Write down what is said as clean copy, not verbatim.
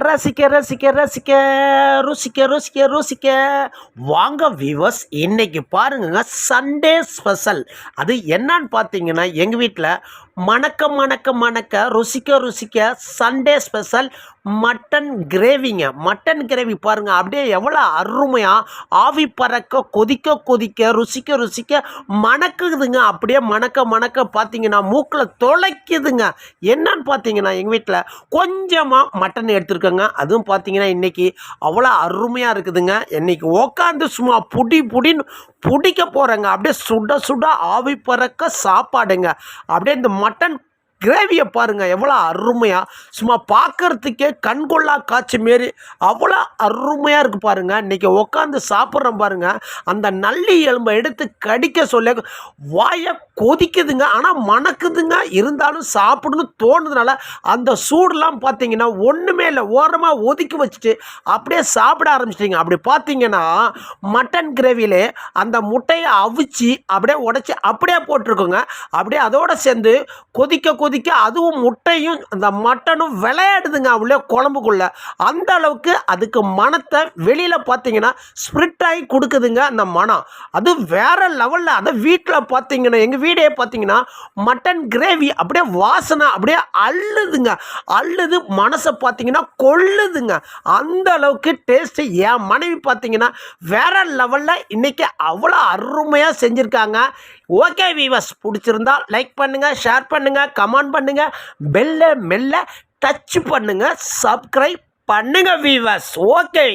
ரசிக்க ரசிக்க ரசிக்க ருசிக்க ருசிக்க ருசிக்க வாங்க வீவர்ஸ், இன்னைக்கு பாருங்க சண்டே ஸ்பெஷல். அது என்னன்னு பார்த்தீங்கன்னா, எங்கள் வீட்டில் மணக்க மணக்க மணக்க ருசிக்க ருசிக்க சண்டே ஸ்பெஷல் மட்டன் கிரேவிங்க. மட்டன் கிரேவி பாருங்கள், அப்படியே எவ்வளோ அருமையாக ஆவி பறக்க கொதிக்க கொதிக்க ருசிக்க ருசிக்க மணக்குதுங்க. அப்படியே மணக்க மணக்க பார்த்தீங்கன்னா மூக்கில் தொலைக்குதுங்க. என்னன்னு பார்த்தீங்கன்னா, எங்கள் வீட்டில் கொஞ்சமாக மட்டன் எடுத்துருக்கோங்க. அதுவும் பார்த்தீங்கன்னா இன்றைக்கி அவ்வளோ அருமையாக இருக்குதுங்க. இன்றைக்கி உக்காந்து சும்மா புடின்னு பிடிக்க போகிறேங்க. அப்படியே சுட சுட ஆவி பறக்க சாப்பாடுங்க. அப்படியே இந்த மட்டன் கிரேவியை பாருங்கள், எவ்வளோ அருமையாக சும்மா பார்க்குறதுக்கே கண்கொள்ளா காட்சி மாரி அவ்வளோ அருமையாக இருக்குது பாருங்கள். இன்றைக்கி உட்காந்து சாப்பிட்றோம் பாருங்கள், அந்த நல்லி எலும்பை எடுத்து கடிக்க சொல்ல வாயை கொதிக்குதுங்க. ஆனால் மணக்குதுங்க. இருந்தாலும் சாப்பிடணும்னு தோணுதுனால அந்த சூடெலாம் பார்த்தீங்கன்னா ஒன்றுமே இல்லை, ஓரமாக ஒதுக்கி வச்சுட்டு அப்படியே சாப்பிட ஆரம்பிச்சிட்டிங்க. அப்படி பார்த்தீங்கன்னா மட்டன் கிரேவியிலே அந்த முட்டையை அவிச்சு அப்படியே உடச்சி அப்படியே போட்டிருக்கோங்க. அப்படியே அதோடு சேர்ந்து கொதிக்க கொதிக்க அதுவும் முட்டையும் அந்த மட்டனும் விளையாடுதுங்க உள்ளே குழம்புக்குள்ளே. அந்த அளவுக்கு அதுக்கு மணத்தை வெளியில் பார்த்தீங்கன்னா ஸ்ப்ரிட் ஆகி கொடுக்குதுங்க அந்த மனம். அது வேறு லெவலில். அதை வீட்டில் பார்த்தீங்கன்னா, எங்கள் வீடே பார்த்தீங்கன்னா மட்டன் கிரேவி அப்படியே வாசனை அப்படியே அள்ளுதுங்க. அள்ளுது, மனசை பார்த்தீங்கன்னா கொள்ளுதுங்க. அந்த அளவுக்கு டேஸ்ட்டு. என் மனைவி பார்த்தீங்கன்னா வேறு லெவலில் இன்றைக்கி அவ்வளோ அருமையாக செஞ்சுருக்காங்க. ஓகே வீவர்ஸ், பிடிச்சிருந்தா லைக் பண்ணுங்கள், ஷேர் பண்ணுங்கள், கமெண்ட் பண்ணுங்கள், பெல்லை மெல்ல டச் பண்ணுங்கள், சப்ஸ்கிரைப் பண்ணுங்கள் வீவர்ஸ். ஓகே.